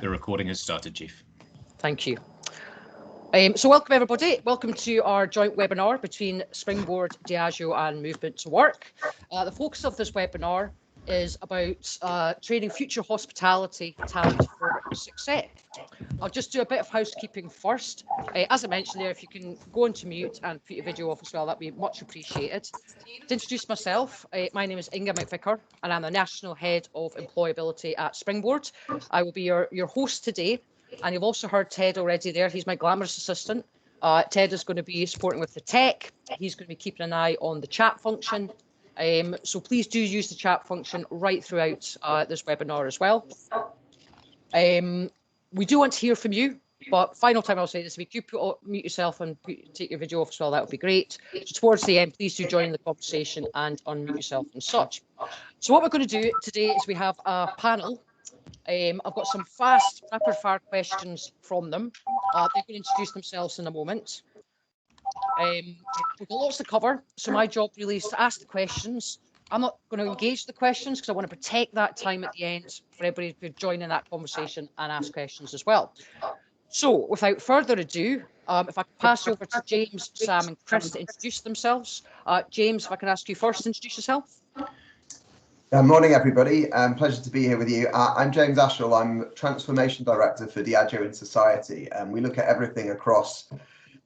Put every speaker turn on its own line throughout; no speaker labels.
The recording has started, Chief.
Thank you. So welcome everybody. Welcome to our joint webinar between Springboard, Diageo and Movement to Work. The focus of this webinar is about training future hospitality talent for success. I'll just do a bit of housekeeping first. As I mentioned there, if you can go into mute and put your video off as well, that'd be much appreciated. To introduce myself, my name is Inga McVicker and I'm the National Head of Employability at Springboard. I will be your host today. And you've also heard Ted already there. He's my glamorous assistant. Ted is going to be supporting with the tech. He's going to be keeping an eye on the chat function. So please do use the chat function right throughout this webinar as well. We do want to hear from you, but final time I'll say this, if you mute yourself and take your video off as well, that would be great. So towards the end, please do join the conversation and unmute yourself and such. So what we're going to do today is we have a panel. I've got some fast, rapid-fire questions from them. They're going to introduce themselves in a moment. We've got lots to cover, so my job really is to ask the questions. I'm not going to engage the questions because I want to protect that time at the end for everybody to join in that conversation and ask questions as well. So, without further ado, if I could pass over to James, Sam and Chris to introduce themselves. James, if I can ask you first to introduce yourself.
Morning, everybody. Pleasure to be here with you. I'm James Ashall. I'm Transformation Director for Diageo in Society, and we look at everything across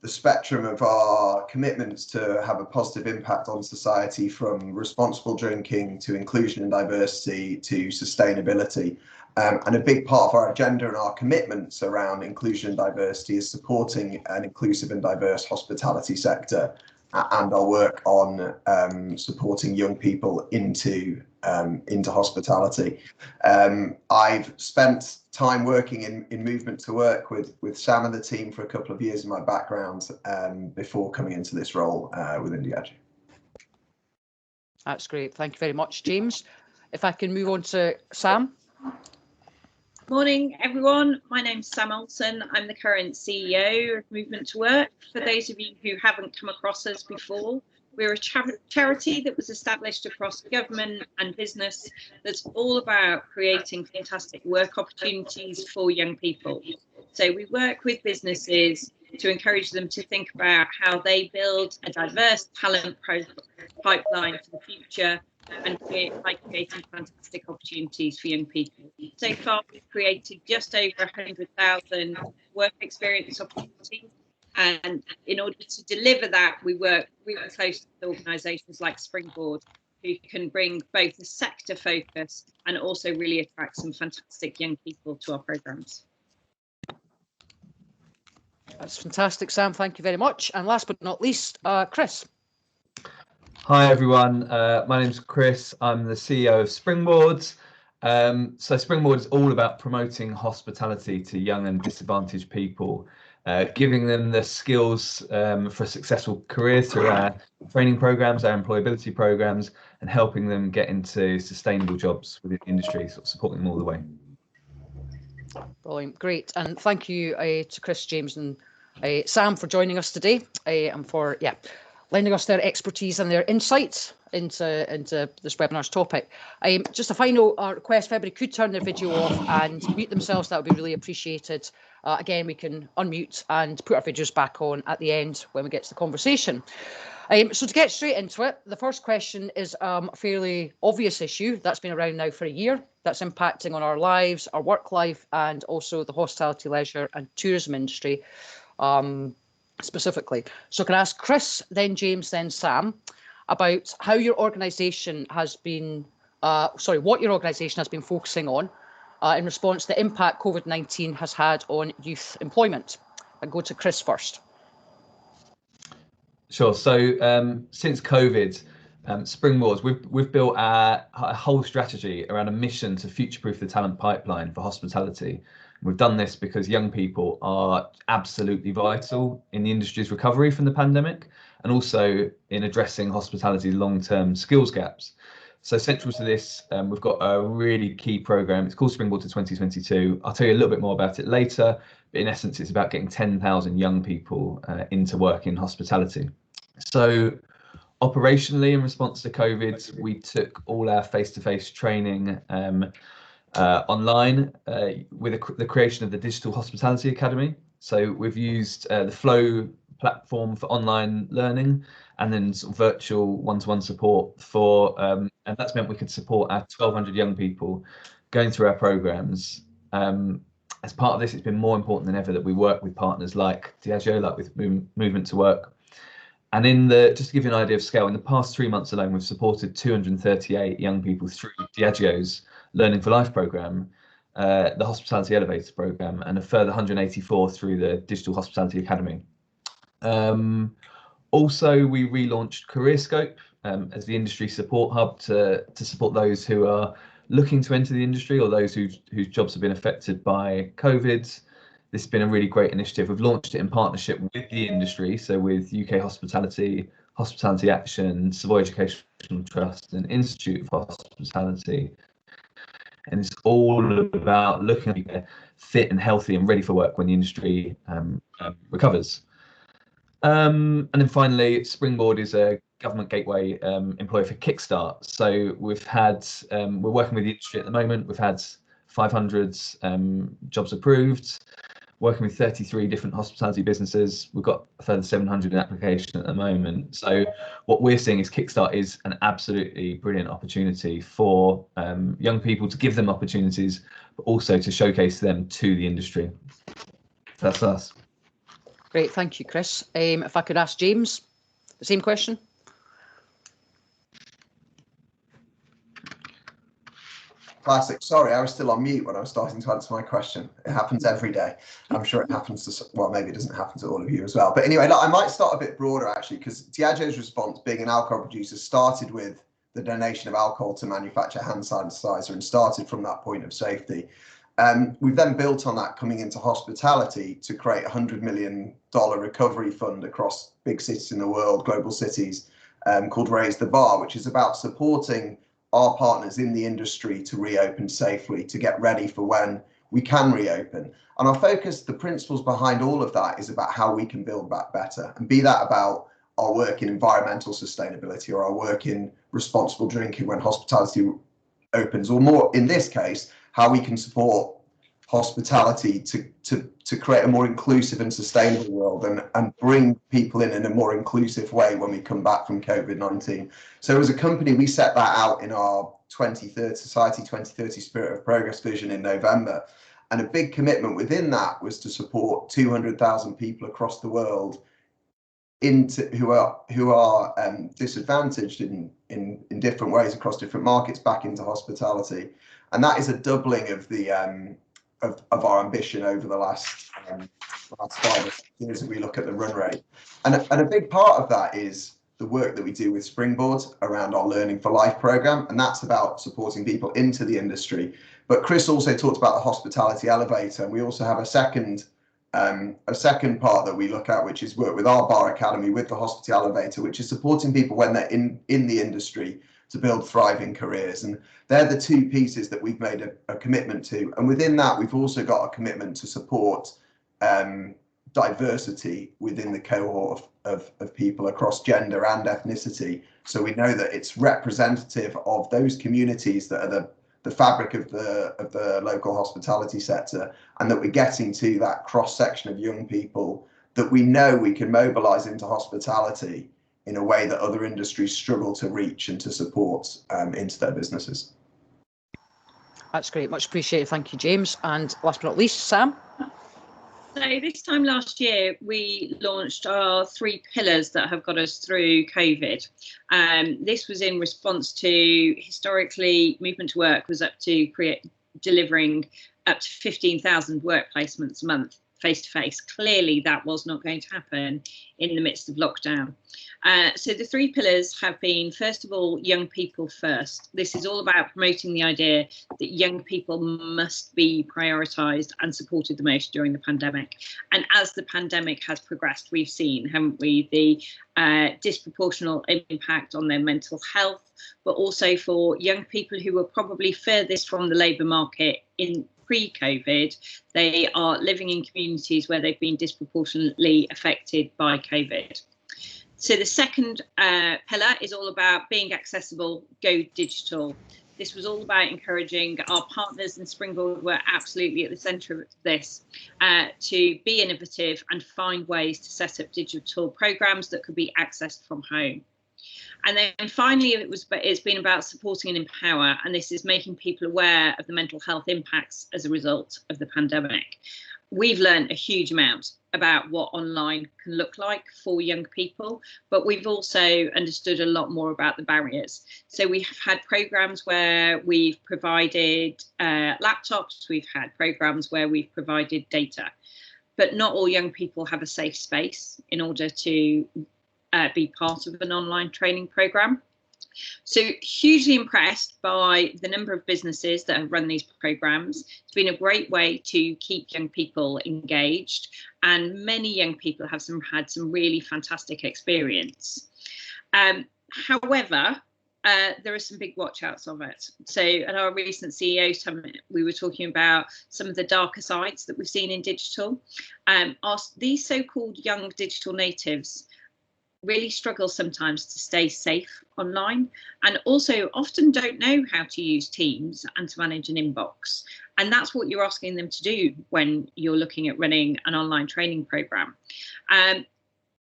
the spectrum of our commitments to have a positive impact on society, from responsible drinking to inclusion and diversity to sustainability. And a big part of our agenda and our commitments around inclusion and diversity is supporting an inclusive and diverse hospitality sector, and our work on supporting young people into hospitality. I've spent time working in Movement to Work with Sam and the team for a couple of years in my background before coming into this role within Diageo.
That's great. Thank you very much, James. If I can move on to Sam.
Morning, everyone. My name's Sam Olsen. I'm the current CEO of Movement to Work. For those of you who haven't come across us before, we're a charity that was established across government and business that's all about creating fantastic work opportunities for young people. So we work with businesses to encourage them to think about how they build a diverse talent pipeline for the future and by creating fantastic opportunities for young people. So far, we've created just over 100,000 work experience opportunities. And in order to deliver that, we work really closely with organisations like Springboard, who can bring both a sector focus and also really attract some fantastic young people to our programmes.
That's fantastic, Sam. Thank you very much. And last but not least, Chris.
Hi, everyone. My name's Chris. I'm the CEO of Springboard. So Springboard is all about promoting hospitality to young and disadvantaged people, giving them the skills for a successful career through our training programs, our employability programs, and helping them get into sustainable jobs within the industry, sort of supporting them all the way.
Brilliant, great. And thank you to Chris, James and Sam for joining us today and for lending us their expertise and their insights into this webinar's topic. Just a final request, if everybody could turn their video off and mute themselves, that would be really appreciated. Again, we can unmute and put our videos back on at the end when we get to the conversation. So to get straight into it, the first question is a fairly obvious issue that's been around now for a year, that's impacting on our lives, our work life, and also the hospitality, leisure and tourism industry specifically. So can I ask Chris, then James, then Sam, about how your organisation has been, what your organisation has been focusing on in response to the impact COVID-19 has had on youth employment. I'll go to Chris first.
Sure. So since COVID, Springboard, we've built a whole strategy around a mission to future-proof the talent pipeline for hospitality. We've done this because young people are absolutely vital in the industry's recovery from the pandemic, and also in addressing hospitality's long-term skills gaps. So central to this, we've got a really key programme. It's called Springboard to 2022. I'll tell you a little bit more about it later, but in essence, it's about getting 10,000 young people into work in hospitality. So operationally, in response to COVID, we took all our face-to-face training online with the creation of the Digital Hospitality Academy. So we've used the Flow platform for online learning, and then sort of virtual one-to-one support for, and that's meant we could support our 1,200 young people going through our programs. As part of this, it's been more important than ever that we work with partners like Diageo, like with Movement to Work. And just to give you an idea of scale, in the past 3 months alone, we've supported 238 young people through Diageo's Learning for Life programme, the Hospitality Elevator programme, and a further 184 through the Digital Hospitality Academy. Also, we relaunched CareerScope as the industry support hub to support those who are looking to enter the industry or those whose jobs have been affected by COVID. This has been a really great initiative. We've launched it in partnership with the industry, so with UK Hospitality, Hospitality Action, Savoy Educational Trust, and Institute of Hospitality. And it's all about looking at fit and healthy and ready for work when the industry recovers. And then finally, Springboard is a government gateway employer for Kickstart. So we're working with the industry at the moment. We've had 500 jobs approved, working with 33 different hospitality businesses. We've got a further 700 in application at the moment. So what we're seeing is Kickstart is an absolutely brilliant opportunity for young people, to give them opportunities, but also to showcase them to the industry. That's us.
Great, thank you, Chris. If I could ask James the same question.
Classic. Sorry, I was still on mute when I was starting to answer my question. It happens every day. I'm sure it happens to, well, maybe it doesn't happen to all of you as well. But anyway, I might start a bit broader, actually, because Diageo's response, being an alcohol producer, started with the donation of alcohol to manufacture hand sanitizer and started from that point of safety. We've then built on that, coming into hospitality, to create a $100 million recovery fund across big cities in the world, global cities, called Raise the Bar, which is about supporting our partners in the industry to reopen safely, to get ready for when we can reopen. And our focus, the principles behind all of that, is about how we can build back better, and be that about our work in environmental sustainability or our work in responsible drinking when hospitality opens, or more in this case, how we can support hospitality to create a more inclusive and sustainable world, and bring people in a more inclusive way when we come back from COVID-19. So as a company, we set that out in our Society 2030 Spirit of Progress vision in November. And a big commitment within that was to support 200,000 people across the world who are disadvantaged in different ways across different markets back into hospitality. And that is a doubling of the of our ambition over the last 5 or 6 years, if we look at the run rate. And a big part of that is the work that we do with Springboard around our Learning for Life program, and that's about supporting people into the industry. But Chris also talked about the Hospitality Elevator, and we also have a second part that we look at, which is work with our Bar Academy, with the Hospitality Elevator, which is supporting people when they're in the industry to build thriving careers. And they're the two pieces that we've made a commitment to. And within that, we've also got a commitment to support diversity within the cohort of people across gender and ethnicity. So we know that it's representative of those communities that are the fabric of the local hospitality sector, and that we're getting to that cross section of young people that we know we can mobilize into hospitality in a way that other industries struggle to reach and to support into their businesses.
That's great, much appreciated. Thank you, James. And last but not least, Sam.
So this time last year, we launched our 3 pillars that have got us through COVID. This was in response to, historically, Movement to Work was up to delivering up to 15,000 work placements a month, face-to-face. Clearly, that was not going to happen in the midst of lockdown. So the 3 pillars have been, first of all, young people first. This is all about promoting the idea that young people must be prioritised and supported the most during the pandemic. And as the pandemic has progressed, we've seen, haven't we, the disproportional impact on their mental health, but also for young people who were probably furthest from the labour market in pre-COVID. They are living in communities where they've been disproportionately affected by COVID. So the second pillar is all about being accessible, go digital. this was all about encouraging our partners, and Springboard were absolutely at the centre of this, to be innovative and find ways to set up digital programmes that could be accessed from home. And then finally, it's been about supporting and empower, and this is making people aware of the mental health impacts as a result of the pandemic. We've learned a huge amount about what online can look like for young people, but we've also understood a lot more about the barriers. So we have had programs where we've provided laptops, we've had programs where we've provided data, but not all young people have a safe space in order to be part of an online training program. So hugely impressed by the number of businesses that have run these programs. It's been a great way to keep young people engaged, and many young people have had some really fantastic experience. However, there are some big watch outs of it. So at our recent CEO Summit, we were talking about some of the darker sides that we've seen in digital. These so-called young digital natives really struggle sometimes to stay safe online, and also often don't know how to use Teams and to manage an inbox. And that's what you're asking them to do when you're looking at running an online training program.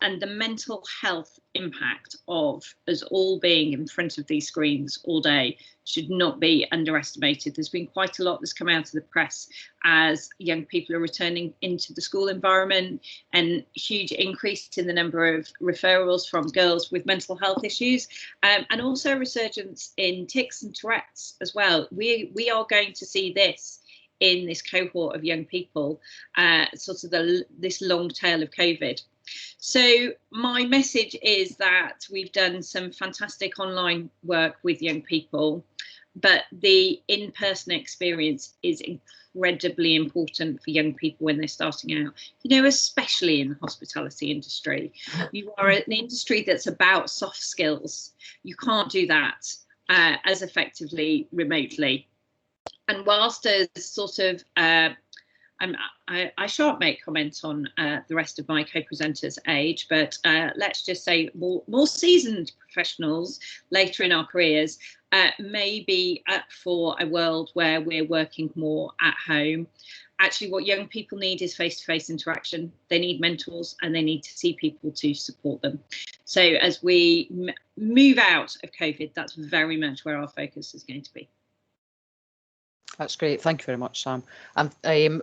And the mental health impact of us all being in front of these screens all day should not be underestimated. There's been quite a lot that's come out of the press as young people are returning into the school environment, and huge increase in the number of referrals from girls with mental health issues, and also a resurgence in tics and Tourette's as well. We are going to see this in this cohort of young people, sort of this long tail of COVID. So my message is that we've done some fantastic online work with young people, but the in-person experience is incredibly important for young people when they're starting out, you know, especially in the hospitality industry. You are an industry that's about soft skills. You can't do that as effectively remotely. And whilst as sort of I shan't make comment on the rest of my co-presenters' age, but let's just say more seasoned professionals later in our careers may be up for a world where we're working more at home. Actually, what young people need is face-to-face interaction. They need mentors, and they need to see people to support them. So as we move out of COVID, that's very much where our focus is going to be.
That's great. Thank you very much, Sam.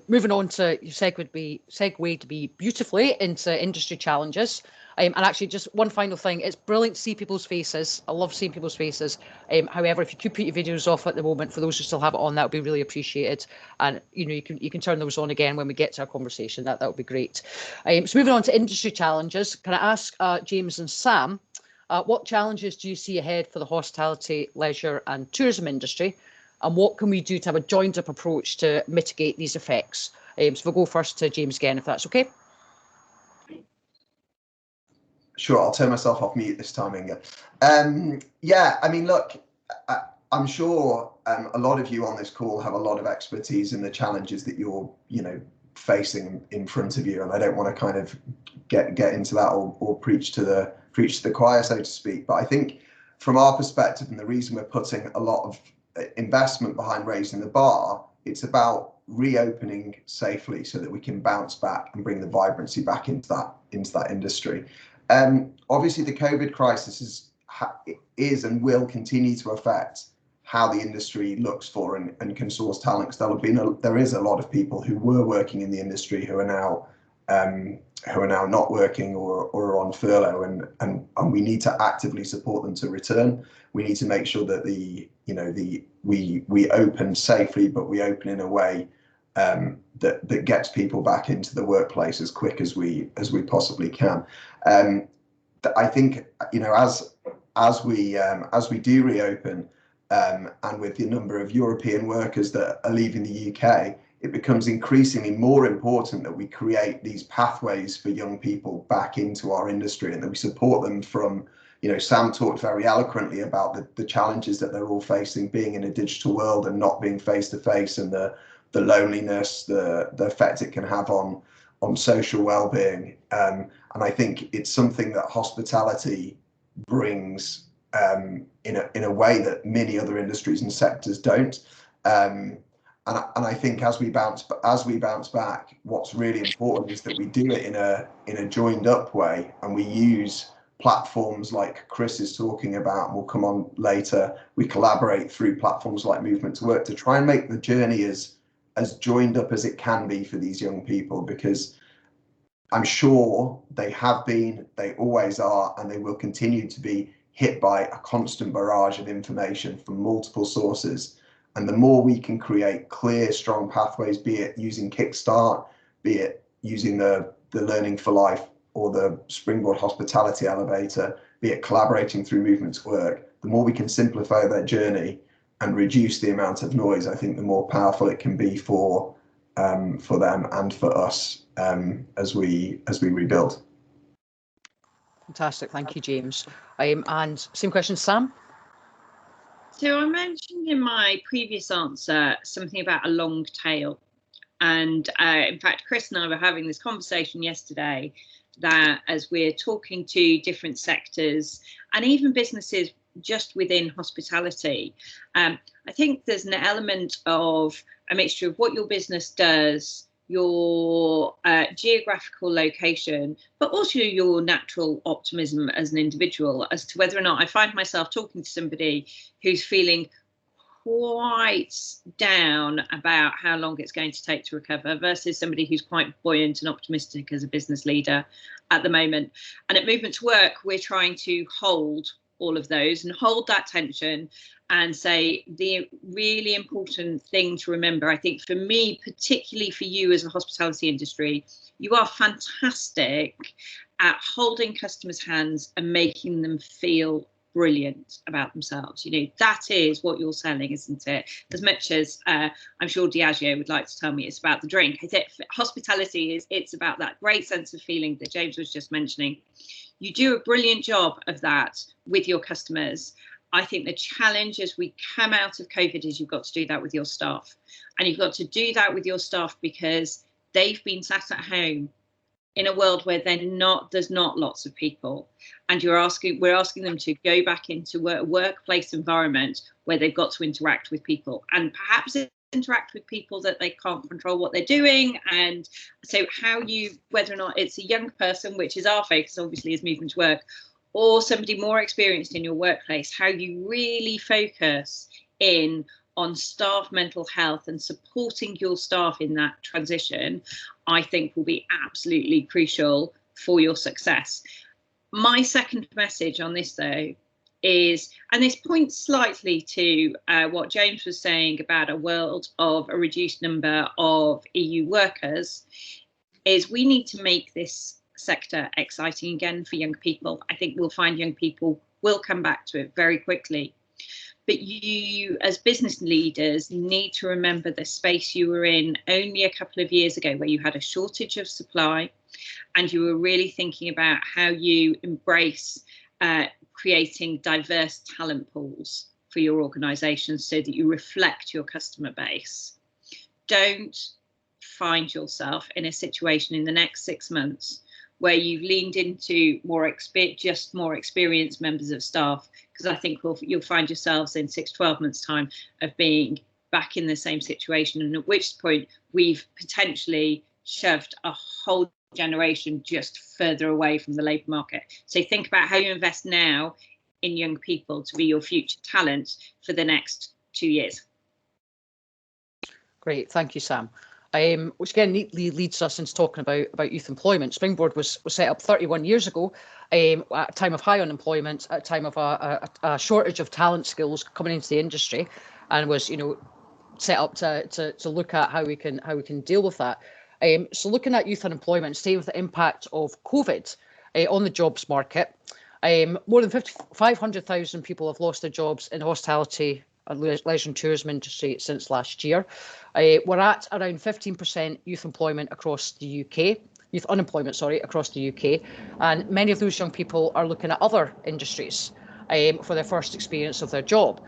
Moving on to, you segued me beautifully into industry challenges. And actually, just one final thing, it's brilliant to see people's faces. I love seeing people's faces. However, if you could put your videos off at the moment, for those who still have it on, that would be really appreciated. And you know, you can turn those on again when we get to our conversation. That would be great. So moving on to industry challenges, can I ask James and Sam, what challenges do you see ahead for the hospitality, leisure and tourism industry? And what can we do to have a joined up approach to mitigate these effects? So we'll go first to James again, if that's okay.
Sure, I'll turn myself off mute this time, Inga. Yeah, I mean, look, I'm sure a lot of you on this call have a lot of expertise in the challenges that you're, facing in front of you, and I don't want to kind of get into that or preach to the choir, so to speak. But I think from our perspective, and the reason we're putting a lot of investment behind raising the bar, it's about reopening safely so that we can bounce back and bring the vibrancy back into that industry. Obviously, the COVID crisis is and will continue to affect how the industry looks for and can source talent. There is a lot of people who were working in the industry who are now not working or are on furlough, and we need to actively support them to return. We need to make sure that we open safely, but we open in a way that gets people back into the workplace as quick as we possibly can. I think as we do reopen, and with the number of European workers that are leaving the UK, it becomes increasingly more important that we create these pathways for young people back into our industry, and that we support them from, Sam talked very eloquently about the challenges that they're all facing being in a digital world and not being face to face, and the loneliness, the effect it can have on social well-being. And I think it's something that hospitality brings in a way that many other industries and sectors don't. And I think as we bounce back, what's really important is that we do it in a joined up way, and we use platforms like Chris is talking about, and we'll come on later. We collaborate through platforms like Movement to Work to try and make the journey as joined up as it can be for these young people, because I'm sure they have been, they always are, and they will continue to be hit by a constant barrage of information from multiple sources. And the more we can create clear, strong pathways, be it using Kickstart, be it using the Learning for Life or the Springboard Hospitality Elevator, be it collaborating through Movement to Work, the more we can simplify their journey and reduce the amount of noise, I think the more powerful it can be for them and for us as we rebuild.
Fantastic, thank you, James. And same question, Sam.
So I mentioned in my previous answer something about a long tail. And in fact, Chris and I were having this conversation yesterday that as we're talking to different sectors and even businesses just within hospitality, I think there's an element of a mixture of what your business does, your geographical location, but also your natural optimism as an individual as to whether or not I find myself talking to somebody who's feeling quite down about how long it's going to take to recover versus somebody who's quite buoyant and optimistic as a business leader at the moment. And at Movement to Work, we're trying to hold all of those and hold that tension and say the really important thing to remember, I think for me, particularly for you as a hospitality industry, you are fantastic at holding customers' hands and making them feel brilliant about themselves. You know, that is what you're selling, isn't it? As much as I'm sure Diageo would like to tell me it's about the drink. I think hospitality it's about that great sense of feeling that James was just mentioning. You do a brilliant job of that with your customers. I think the challenge as we come out of COVID is you've got to do that with your staff. And you've got to do that with your staff because they've been sat at home in a world where there's not lots of people. And we're asking them to go back into a workplace environment where they've got to interact with people and perhaps interact with people that they can't control what they're doing. And so whether or not it's a young person, which is our focus obviously is Movement to Work, or somebody more experienced in your workplace, how you really focus in on staff mental health and supporting your staff in that transition, I think will be absolutely crucial for your success. My second message on this though is, and this points slightly to what James was saying about a world of a reduced number of EU workers, is we need to make this sector exciting again for young people. I think we'll find young people will come back to it very quickly. But you, as business leaders, need to remember the space you were in only a couple of years ago, where you had a shortage of supply, and you were really thinking about how you embrace creating diverse talent pools for your organisation so that you reflect your customer base. Don't find yourself in a situation in the next 6 months where you've leaned into more experienced members of staff, because I think you'll find yourselves in 6-12 months' time of being back in the same situation, and at which point we've potentially shoved a whole generation just further away from the labour market. So think about how you invest now in young people to be your future talent for the next 2 years.
Great, thank you, Sam. Which again neatly leads us into talking about youth employment. Springboard was set up 31 years ago, at a time of high unemployment, at a time of a shortage of talent skills coming into the industry, and was set up to look at how we can deal with that. So looking at youth unemployment, stay with the impact of COVID on the jobs market. More than 500,000 people have lost their jobs in hospitality and leisure and tourism industry since last year. We're at around 15% youth unemployment across the UK, across the UK, and many of those young people are looking at other industries for their first experience of their job.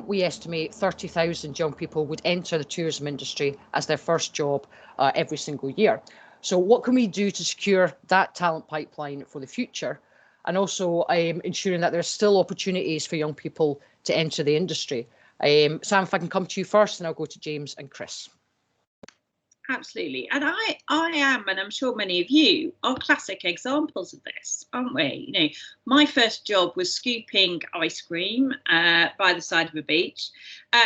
We estimate 30,000 young people would enter the tourism industry as their first job every single year. So what can we do to secure that talent pipeline for the future? and also ensuring that there's still opportunities for young people to enter the industry. Sam, if I can come to you first, and I'll go to James and Chris.
Absolutely. And I am, and I'm sure many of you are classic examples of this, aren't we? You know, my first job was scooping ice cream by the side of a beach,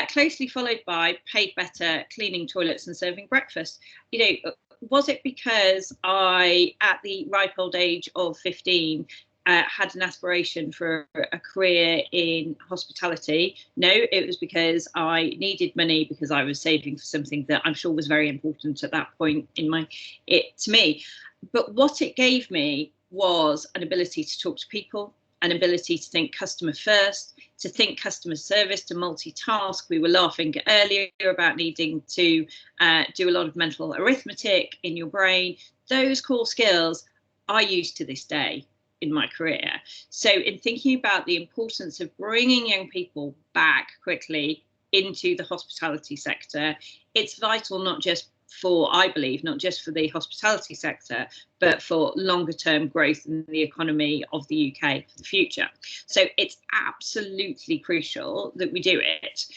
closely followed by paid better cleaning toilets and serving breakfast. You know, was it because I, at the ripe old age of 15, had an aspiration for a career in hospitality? No, it was because I needed money, because I was saving for something that I'm sure was very important at that point in to me. But what it gave me was an ability to talk to people, an ability to think customer first, to think customer service, to multitask. We were laughing earlier about needing to do a lot of mental arithmetic in your brain. Those core skills I use to this day in my career. So in thinking about the importance of bringing young people back quickly into the hospitality sector, it's vital not just for, I believe, not just for the hospitality sector, but for longer term growth in the economy of the UK for the future. So it's absolutely crucial that we do it.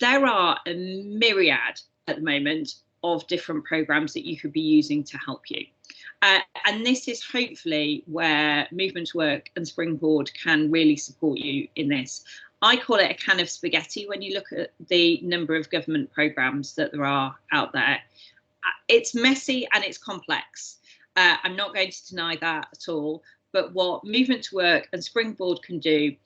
There are a myriad at the moment of different programs that you could be using to help you. And this is hopefully where Movement to Work and Springboard can really support you in this. I call it a can of spaghetti when you look at the number of government programmes that there are out there. It's messy and it's complex. I'm not going to deny that at all. But what Movement to Work and Springboard can do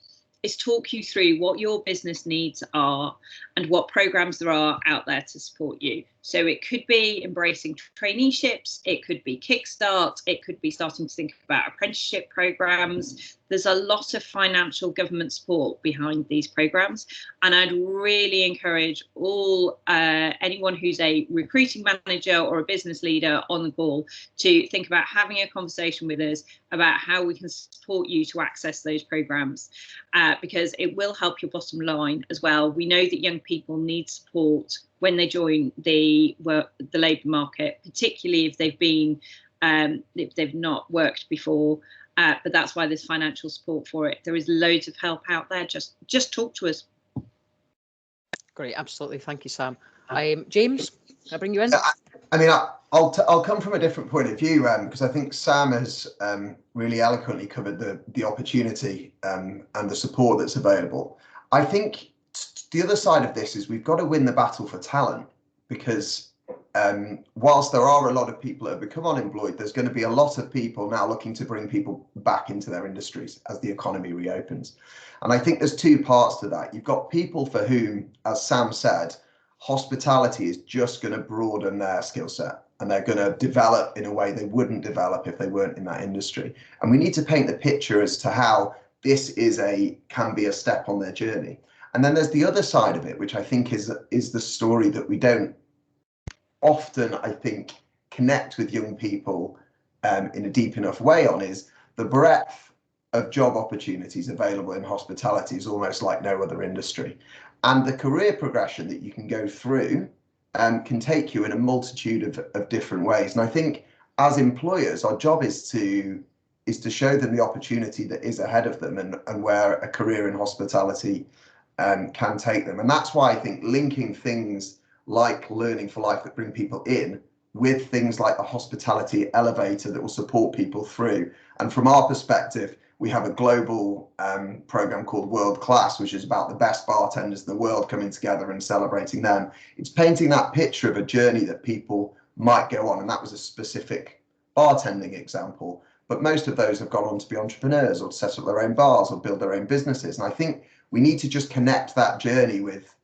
is talk you through what your business needs are and what programs there are out there to support you. So it could be embracing traineeships, it could be Kickstart, it could be starting to think about apprenticeship programs. There's a lot of financial government support behind these programs. And I'd really encourage anyone who's a recruiting manager or a business leader on the call to think about having a conversation with us about how we can support you to access those programs, because it will help your bottom line as well. We know that young people need support when they join the labour market, particularly if they've not worked before. But that's why there's financial support for it. There is loads of help out there. Just talk to us.
Great, absolutely. Thank you, Sam. James, can I bring you in?
I mean, I'll come from a different point of view, because I think Sam has really eloquently covered the opportunity and the support that's available. I think the other side of this is we've got to win the battle for talent, because whilst there are a lot of people that have become unemployed, there's going to be a lot of people now looking to bring people back into their industries as the economy reopens. And I think there's two parts to that. You've got people for whom, as Sam said, hospitality is just going to broaden their skill set, and they're going to develop in a way they wouldn't develop if they weren't in that industry. And we need to paint the picture as to how this can be a step on their journey. And then there's the other side of it, which I think is the story that we don't often, I think, connect with young people in a deep enough way on, is the breadth of job opportunities available in hospitality is almost like no other industry. And the career progression that you can go through can take you in a multitude of different ways. And I think as employers, our job is to show them the opportunity that is ahead of them and where a career in hospitality can take them. And that's why I think linking things like Learning for Life that bring people in with things like a hospitality elevator that will support people through. And from our perspective, we have a global program called World Class, which is about the best bartenders in the world coming together and celebrating them. It's painting that picture of a journey that people might go on. And that was a specific bartending example. But most of those have gone on to be entrepreneurs or to set up their own bars or build their own businesses. And I think we need to just connect that journey with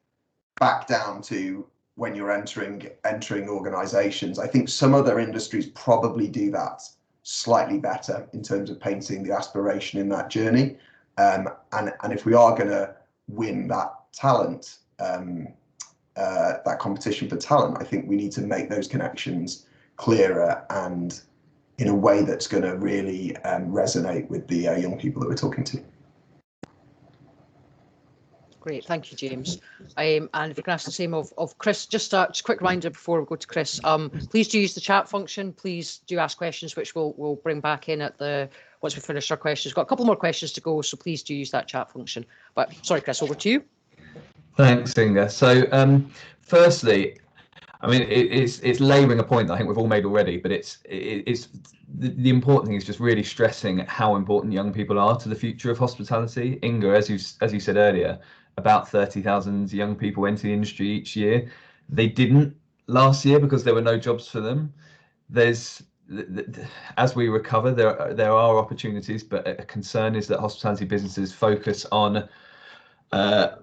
back down to when you're entering organizations. I think some other industries probably do that slightly better in terms of painting the aspiration in that journey. And if we are going to win that talent, that competition for talent, I think we need to make those connections clearer and in a way that's going to really resonate with the young people that we're talking to.
Great, thank you, James. And if you can ask the same of Chris, just a quick reminder before we go to Chris, please do use the chat function. Please do ask questions, which we'll bring back in at once we finish our questions. Got a couple more questions to go, so please do use that chat function. But sorry, Chris, over to you.
Thanks, Inga. So firstly, I mean, it's labouring a point that I think we've all made already, but it's the important thing is just really stressing how important young people are to the future of hospitality. Inga, as you said earlier, about 30,000 young people enter the industry each year. They didn't last year because there were no jobs for them. As we recover, there are opportunities, but a concern is that hospitality businesses focus on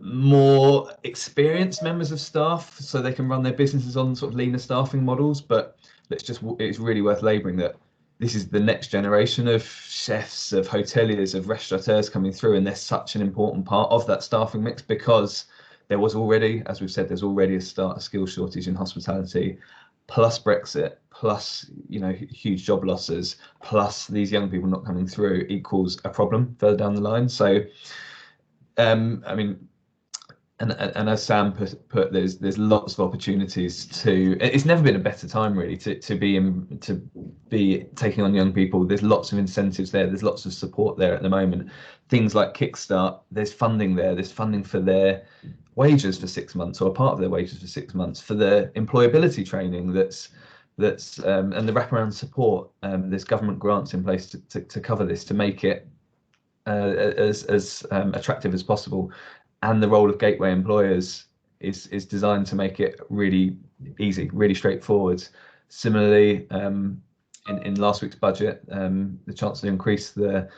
more experienced members of staff so they can run their businesses on sort of leaner staffing models. But it's really worth labouring that this is the next generation of chefs, of hoteliers, of restaurateurs coming through, and they're such an important part of that staffing mix because there was already, as we've said, there's already a skill shortage in hospitality, plus Brexit, plus huge job losses, plus these young people not coming through equals a problem further down the line. So I mean, and as Sam put, there's lots of opportunities to. It's never been a better time really to be taking on young people. There's lots of incentives there. There's lots of support there at the moment. Things like Kickstart. There's funding there. There's funding for their wages for 6 months or a part of their wages for 6 months, for the employability training that's and the wraparound support. There's government grants in place to cover this, to make it as attractive as possible, and the role of gateway employers is designed to make it really easy, really straightforward. Similarly, in last week's budget, the Chancellor increased the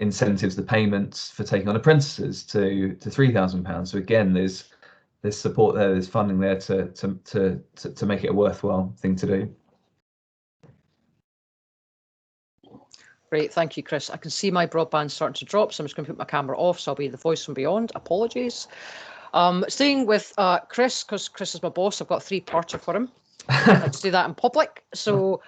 incentives, the payments for taking on apprentices to £3,000. So again, there's support there, there's funding there to make it a worthwhile thing to do.
Great, thank you, Chris. I can see my broadband starting to drop, so I'm just going to put my camera off, so I'll be the voice from beyond. Apologies. Staying with Chris, because Chris is my boss, I've got a three-parter for him. Let's do that in public. So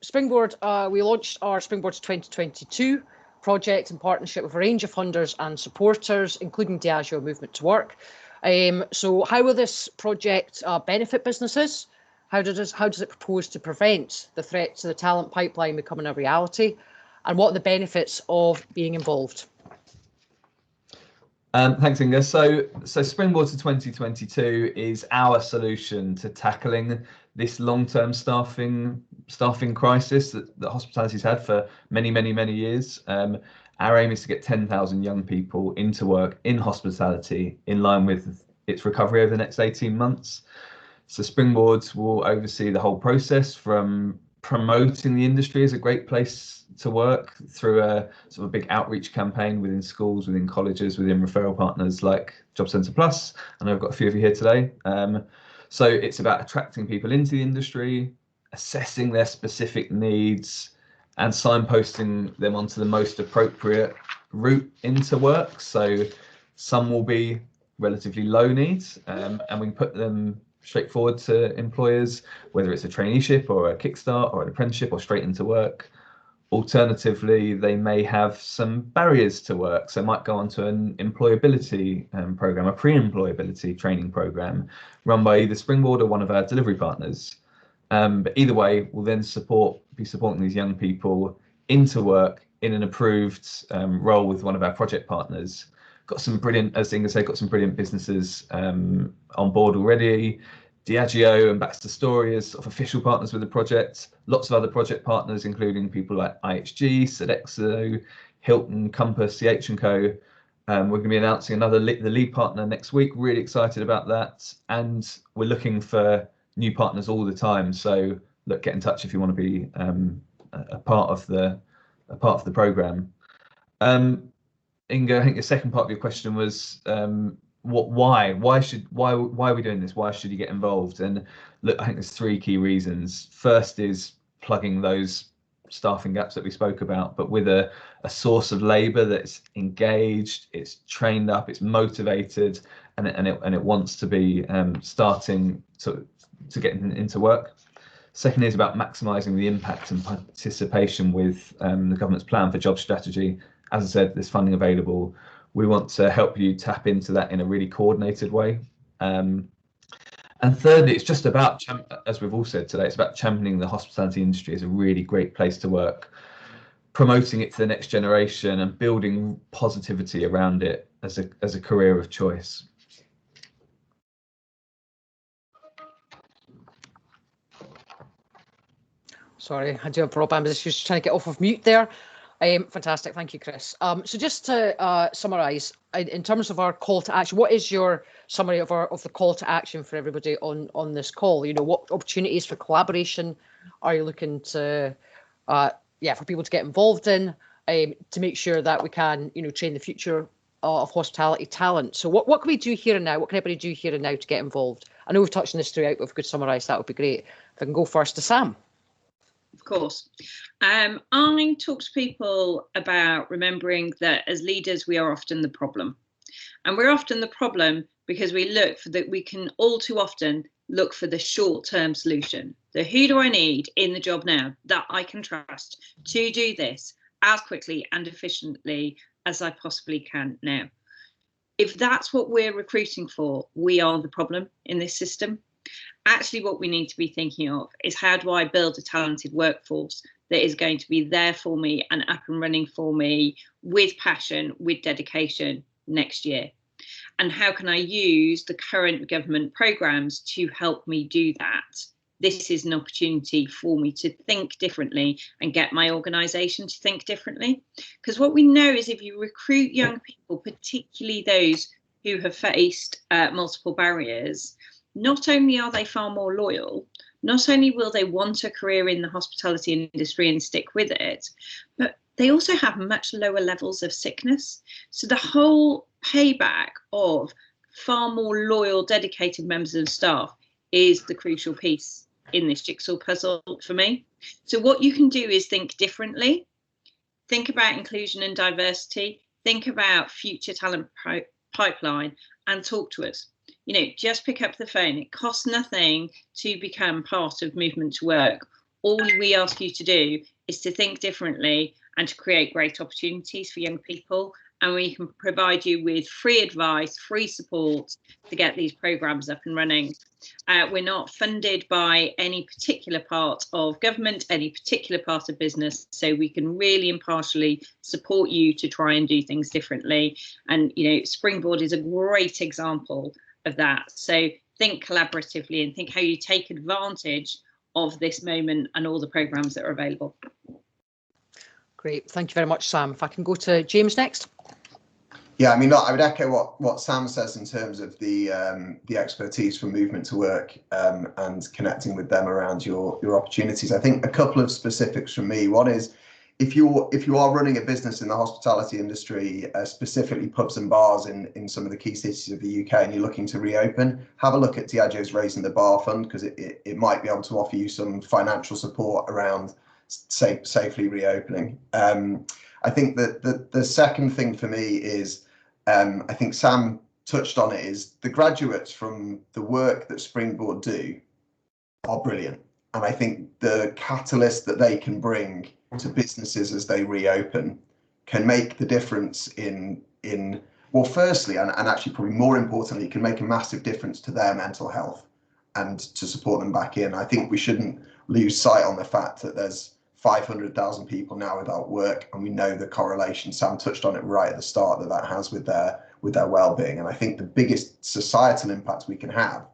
Springboard, we launched our Springboard 2022 project in partnership with a range of funders and supporters, including Diageo Movement to Work. So how will this project benefit businesses? How does it propose to prevent the threat to the talent pipeline becoming a reality? And what are the benefits of being involved?
Thanks, Inga. So Springboard to 2022 is our solution to tackling this long-term staffing crisis that hospitality's had for many, many, many years. Our aim is to get 10,000 young people into work in hospitality in line with its recovery over the next 18 months. So Springboard will oversee the whole process, from promoting the industry as a great place to work through a sort of a big outreach campaign within schools, within colleges, within referral partners like Job Centre Plus. I know I've got a few of you here today. So it's about attracting people into the industry, assessing their specific needs, and signposting them onto the most appropriate route into work. So some will be relatively low needs, and we can put them straightforward to employers, whether it's a traineeship or a Kickstart or an apprenticeship or straight into work. Alternatively, they may have some barriers to work, so might go onto an employability program, a pre-employability training program run by either Springboard or one of our delivery partners. But either way, we'll then be supporting these young people into work in an approved role with one of our project partners. Got some brilliant, as Inga said, got some brilliant businesses on board already. Diageo and Baxter Story as sort of official partners with the project. Lots of other project partners, including people like IHG, Sodexo, Hilton, Compass, CH&Co. We're going to be announcing the lead partner next week. Really excited about that, and we're looking for new partners all the time. So look, get in touch if you want to be a part of the program. Inga, I think the second part of your question was why are we doing this? Why should you get involved? And look, I think there's three key reasons. First is plugging those staffing gaps that we spoke about, but with a source of labour that's engaged, it's trained up, it's motivated, and it wants to be starting to get into work. Second is about maximising the impact and participation with the government's plan for job strategy. As I said, there's funding available. we want to help you tap into that in a really coordinated way. And thirdly, it's just about, as we've all said today, it's about championing the hospitality industry as a really great place to work, promoting it to the next generation and building positivity around it as a career of choice.
Sorry, I do have broadband issues trying to get off of mute there. Fantastic, thank you, Chris. So just to summarise, in terms of our call to action, what is your summary of the call to action for everybody on this call? You know, what opportunities for collaboration are you looking to, for people to get involved in, to make sure that we can, you know, train the future of hospitality talent? So what can we do here and now? What can everybody do here and now to get involved? I know we've touched on this throughout, but if we could summarise, that would be great. If I can go first to Sam.
Of course. I talk to people about remembering that as leaders, we are often the problem. And we're often the problem because we can all too often look for the short-term solution. The who do I need in the job now that I can trust to do this as quickly and efficiently as I possibly can now. If that's what we're recruiting for, we are the problem in this system. Actually, what we need to be thinking of is, how do I build a talented workforce that is going to be there for me and up and running for me with passion, with dedication next year? And how can I use the current government programmes to help me do that? This is an opportunity for me to think differently and get my organisation to think differently. Because what we know is, if you recruit young people, particularly those who have faced multiple barriers, not only are they far more loyal, not only will they want a career in the hospitality industry and stick with it, but they also have much lower levels of sickness. So the whole payback of far more loyal, dedicated members of staff is the crucial piece in this jigsaw puzzle for me. So what you can do is think differently, think about inclusion and diversity, think about future talent pipeline, and talk to us. You know, just pick up the phone. It costs nothing to become part of Movement to Work. All we ask you to do is to think differently and to create great opportunities for young people. And we can provide you with free advice, free support to get these programmes up and running. We're not funded by any particular part of government, any particular part of business, so we can really impartially support you to try and do things differently. And, you know, Springboard is a great example of that. So think collaboratively and think how you take advantage of this moment and all the programmes that are available.
Great, thank you very much, Sam. If I can go to James next.
Yeah, I mean, I would echo what Sam says in terms of the expertise from Movement to Work and connecting with them around your opportunities. I think a couple of specifics from me. One is, if you are running a business in the hospitality industry, specifically pubs and bars in some of the key cities of the UK, and you're looking to reopen, have a look at Diageo's Raising the Bar Fund, because it might be able to offer you some financial support around safely reopening. I think that the second thing for me is, I think Sam touched on it, is the graduates from the work that Springboard do are brilliant. And I think the catalyst that they can bring to businesses as they reopen can make the difference in well, firstly, and actually probably more importantly, can make a massive difference to their mental health and to support them back in. I think we shouldn't lose sight on the fact that there's 500,000 people now without work, and we know the correlation, Sam touched on it right at the start, that has with their well-being. And I think the biggest societal impact we can have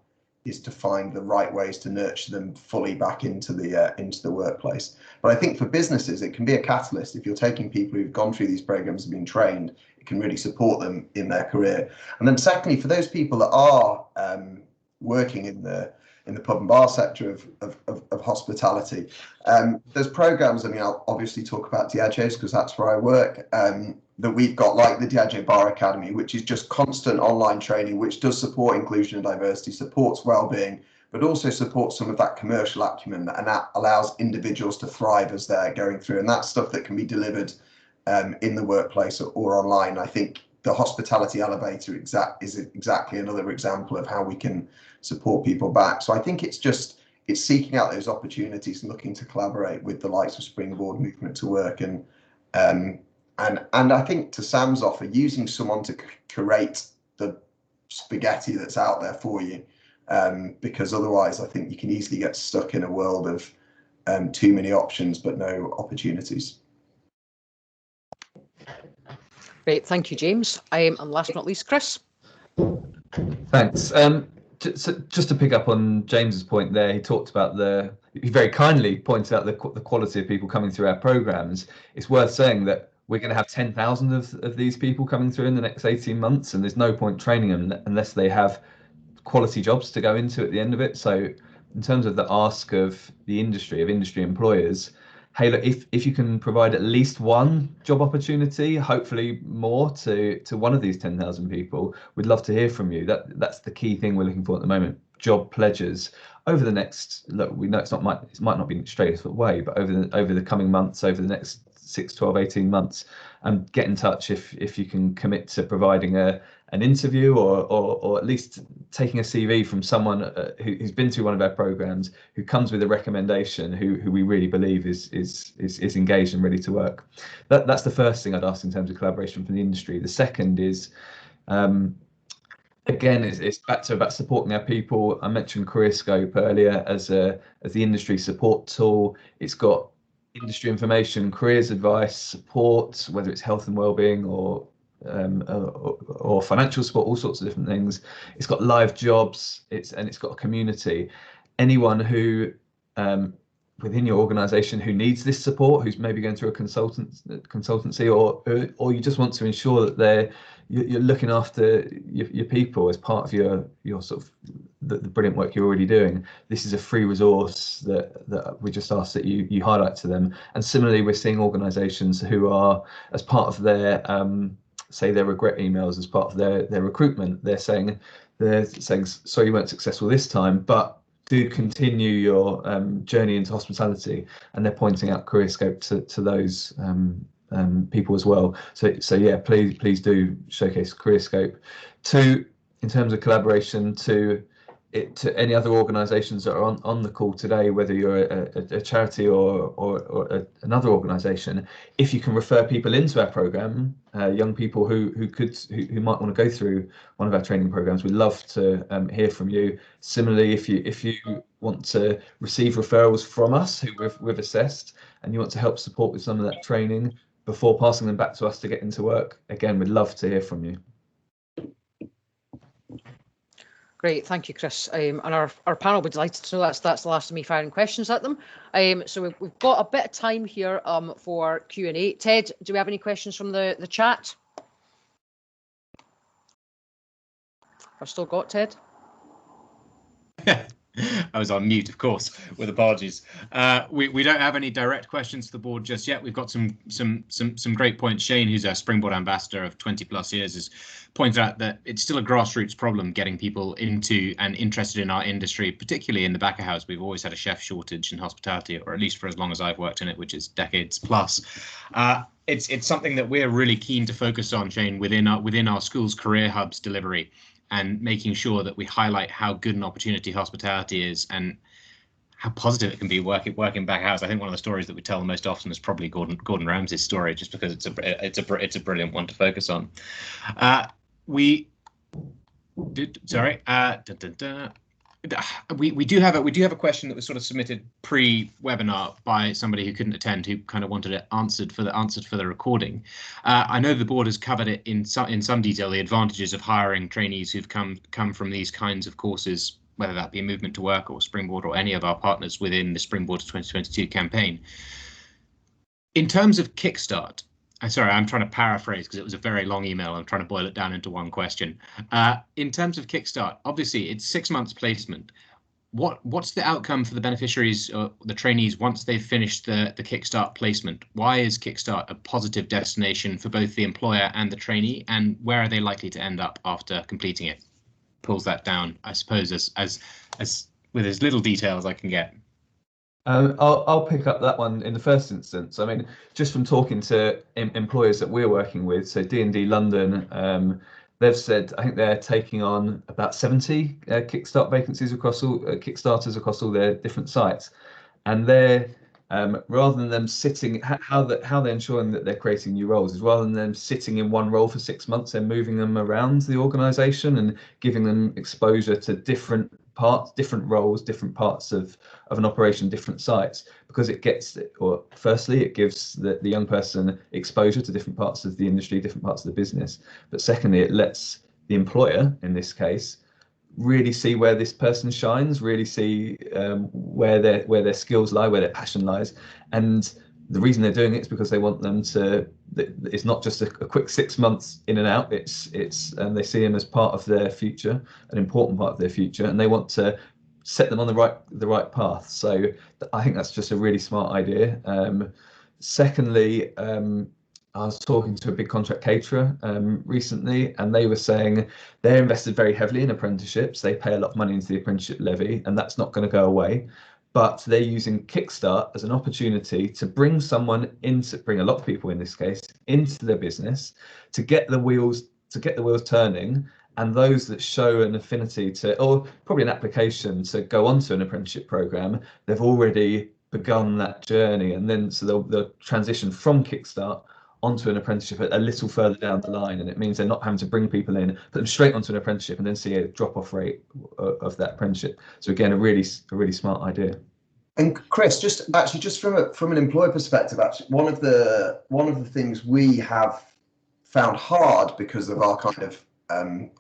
is to find the right ways to nurture them fully back into the workplace. But I think for businesses, it can be a catalyst. If you're taking people who've gone through these programs and been trained, it can really support them in their career. And then secondly, for those people that are working in the pub and bar sector of hospitality, there's programs. I mean, I'll obviously talk about Diageo's because that's where I work, that we've got, like the Diageo Bar Academy, which is just constant online training, which does support inclusion and diversity, supports well-being, but also supports some of that commercial acumen, and that allows individuals to thrive as they're going through. And that's stuff that can be delivered in the workplace or online. I think the Hospitality Elevator is exactly another example of how we can support people back. So I think it's seeking out those opportunities and looking to collaborate with the likes of Springboard, Movement to Work, and And I think to Sam's offer, using someone to curate the spaghetti that's out there for you, because otherwise I think you can easily get stuck in a world of too many options but no opportunities.
Great, thank you, James. And last but not least, Chris.
Thanks. Just to pick up on James's point there, he talked about he very kindly pointed out the quality of people coming through our programs. It's worth saying that we're going to have 10,000 of these people coming through in the next 18 months, and there's no point training them unless they have quality jobs to go into at the end of it. So in terms of the ask of the industry, of industry employers, hey, look, if you can provide at least one job opportunity, hopefully more to one of these 10,000 people, we'd love to hear from you. That's the key thing we're looking for at the moment. Job pledges over the next, look, we know it might not be straight away, but over the coming months, over the next 6, 12, 18 months, and get in touch if you can commit to providing an interview or at least taking a CV from someone who's been through one of our programs, who comes with a recommendation, who we really believe is engaged and ready to work. That's the first thing I'd ask in terms of collaboration from the industry. The second is, again, it's back to about supporting our people. I mentioned CareerScope earlier as the industry support tool. It's got industry information, careers advice, support, whether it's health and wellbeing or financial support, all sorts of different things. It's got live jobs. It's got a community. Anyone who within your organisation who needs this support, who's maybe going through a consultancy, or you just want to ensure that you're looking after your people as part of your sort of the brilliant work you're already doing. This is a free resource that we just ask that you highlight to them. And similarly, we're seeing organisations who are, as part of their say their regret emails, as part of their recruitment, they're saying sorry you weren't successful this time, but do continue your journey into hospitality, and they're pointing out CareerScope to those people as well. So yeah, please do showcase CareerScope. In terms of collaboration, to any other organisations that are on the call today, whether you're a charity or another organisation, if you can refer people into our programme, young people who might want to go through one of our training programmes, we'd love to hear from you. Similarly, if you want to receive referrals from us who we've assessed, and you want to help support with some of that training before passing them back to us to get into work, again, we'd love to hear from you.
Great, thank you, Chris. And our panel would be delighted to know that's the last of me firing questions at them. So we've got a bit of time here for Q&A. Ted, do we have any questions from the chat? I've still got Ted.
I was on mute, of course, with apologies. We don't have any direct questions to the board just yet. We've got some great points. Shane, who's our Springboard ambassador of 20+ years, has pointed out that it's still a grassroots problem getting people into and interested in our industry, particularly in the back of house. We've always had a chef shortage in hospitality, or at least for as long as I've worked in it, which is decades plus. It's something that we're really keen to focus on, Shane, within our schools' career hubs delivery, and making sure that we highlight how good an opportunity hospitality is and how positive it can be working back house. I think one of the stories that we tell the most often is probably Gordon Ramsay's story, just because it's a brilliant one to focus on. We do have a question that was sort of submitted pre-webinar by somebody who couldn't attend, who kind of wanted it answered for the recording. I know the board has covered it in some detail, the advantages of hiring trainees who've come from these kinds of courses, whether that be a Movement to Work or Springboard or any of our partners within the Springboard 2022 campaign. In terms of Kickstart, sorry, I'm trying to paraphrase because it was a very long email. I'm trying to boil it down into one question. In terms of Kickstart, obviously it's 6 months placement. What's the outcome for the beneficiaries or the trainees once they've finished the Kickstart placement? Why is Kickstart a positive destination for both the employer and the trainee, and where are they likely to end up after completing it? Pulls that down, I suppose, as with as little detail as I can get.
I'll pick up that one in the first instance. I mean, just from talking to employers that we're working with, so D&D London, they've said I think they're taking on about 70 Kickstart vacancies across all Kickstarters across all their different sites, and they're rather than them sitting, how they're ensuring that they're creating new roles is rather than them sitting in one role for 6 months, they're moving them around the organisation and giving them exposure to different parts, different roles, different parts of an operation, different sites, because it gives the young person exposure to different parts of the industry, different parts of the business. But secondly, it lets the employer, in this case, really see where this person shines, really see where their skills lie, where their passion lies. And the reason they're doing it is because they want them to, it's not just a quick 6 months in and out, it's and they see them as part of their future, an important part of their future, and they want to set them on the right path. So I think that's just a really smart idea. Secondly, I was talking to a big contract caterer recently, and they were saying they're invested very heavily in apprenticeships. They pay a lot of money into the apprenticeship levy, and that's not going to go away. But they're using Kickstart as an opportunity to bring a lot of people in this case, into their business, to get the wheels turning. And those that show an affinity to, or probably an application to go onto an apprenticeship program, they've already begun that journey. And then so they'll transition from Kickstart onto an apprenticeship a little further down the line, and it means they're not having to bring people in, put them straight onto an apprenticeship and then see a drop-off rate of that apprenticeship. So again, a really smart idea.
And Chris, just from an employer perspective, actually, one of the things we have found hard because of our kind of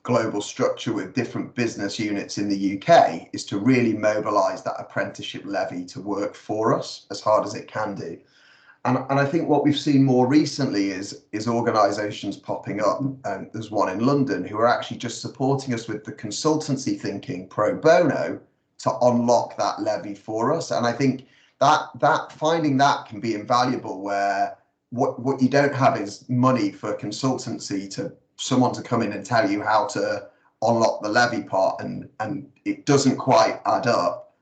global structure with different business units in the UK is to really mobilise that apprenticeship levy to work for us as hard as it can do. And I think what we've seen more recently is organisations popping up, and there's one in London, who are actually just supporting us with the consultancy thinking pro bono to unlock that levy for us. And I think that finding that can be invaluable, where what you don't have is money for consultancy to someone to come in and tell you how to unlock the levy part, and it doesn't quite add up,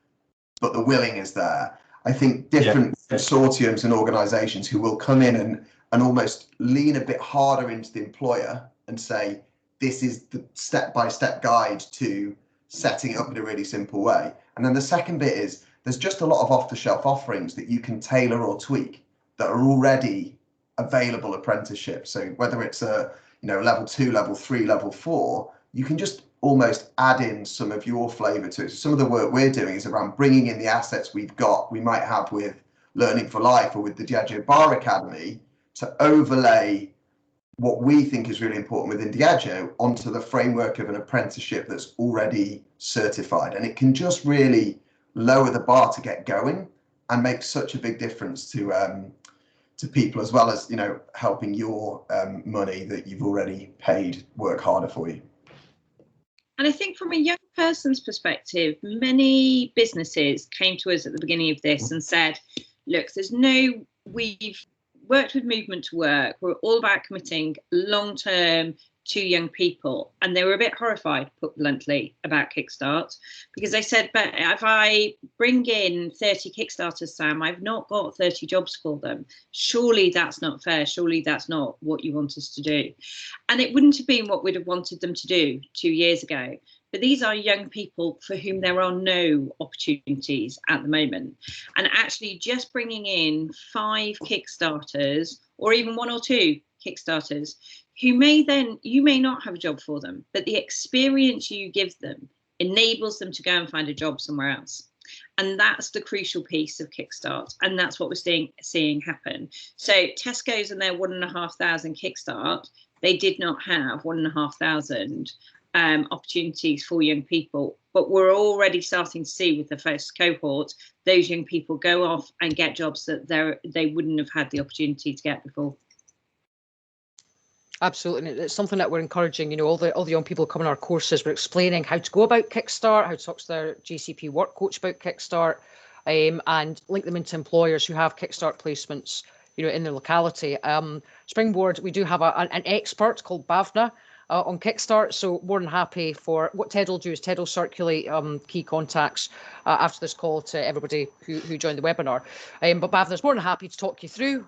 but the willing is there. I think different consortiums and organisations who will come in and almost lean a bit harder into the employer and say, this is the step-by-step guide to setting it up in a really simple way. And then the second bit is there's just a lot of off-the-shelf offerings that you can tailor or tweak that are already available apprenticeships. So whether it's a level 2, level 3, level 4, you can just almost add in some of your flavour to it. So some of the work we're doing is around bringing in the assets we might have with Learning for Life or with the Diageo Bar Academy, to overlay what we think is really important within Diageo onto the framework of an apprenticeship that's already certified. And it can just really lower the bar to get going and make such a big difference to people, as well as helping your money that you've already paid work harder for you.
And I think from a young person's perspective, many businesses came to us at the beginning of this and said, look, we've worked with Movement to Work. We're all about committing long-term to young people. And they were a bit horrified, put bluntly, about Kickstart, because they said, but if I bring in 30 Kickstarters, Sam, I've not got 30 jobs for them. Surely that's not fair. Surely that's not what you want us to do. And it wouldn't have been what we'd have wanted them to do 2 years ago. But these are young people for whom there are no opportunities at the moment. And actually just bringing in 5 Kickstarters, or even 1 or 2 Kickstarters, you may not have a job for them, but the experience you give them enables them to go and find a job somewhere else. And that's the crucial piece of Kickstart. And that's what we're seeing happen. So Tesco's and their 1,500 Kickstart, they did not have 1,500 opportunities for young people. But we're already starting to see with the first cohort, those young people go off and get jobs that they wouldn't have had the opportunity to get before.
Absolutely, and it's something that we're encouraging. All the young people coming our courses, we're explaining how to go about Kickstart, how to talk to their GCP work coach about Kickstart, and link them into employers who have Kickstart placements, in their locality. Springboard, we do have an expert called Bhavna on Kickstart, so more than happy for what Ted will do is Ted will circulate key contacts after this call to everybody who joined the webinar. But Bhavna's more than happy to talk you through.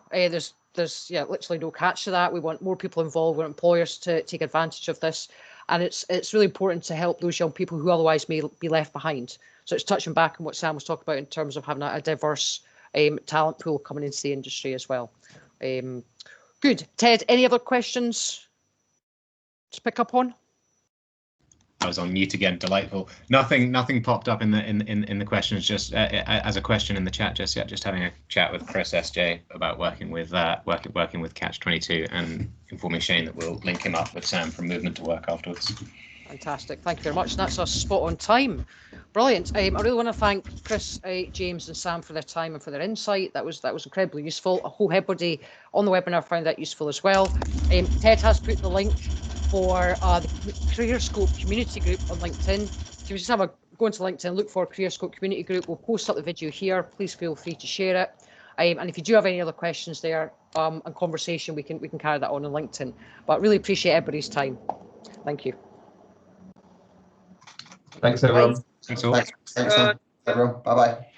There's literally no catch to that. We want more people involved. We want employers to take advantage of this, and it's really important to help those young people who otherwise may be left behind. So it's touching back on what Sam was talking about in terms of having a diverse talent pool coming into the industry as well. Good. Ted, any other questions to pick up on?
I was on mute again. Delightful. Nothing popped up in the questions. Just as a question in the chat just yet. Just having a chat with Chris SJ about working with Catch-22 and informing Shane that we'll link him up with Sam from Movement to Work afterwards.
Fantastic. Thank you very much. That's us spot on time. Brilliant. I really want to thank Chris, James and Sam for their time and for their insight. That was incredibly useful. I hope everybody on the webinar found that useful as well. Ted has put the link for the CareerScope community group on LinkedIn. So you just go into LinkedIn, look for CareerScope community group. We'll post up the video here. Please feel free to share it. And if you do have any other questions there and conversation, we can carry that on LinkedIn. But really appreciate everybody's time. Thank you.
Thanks everyone.
Thanks all.
Thanks everyone. Bye bye.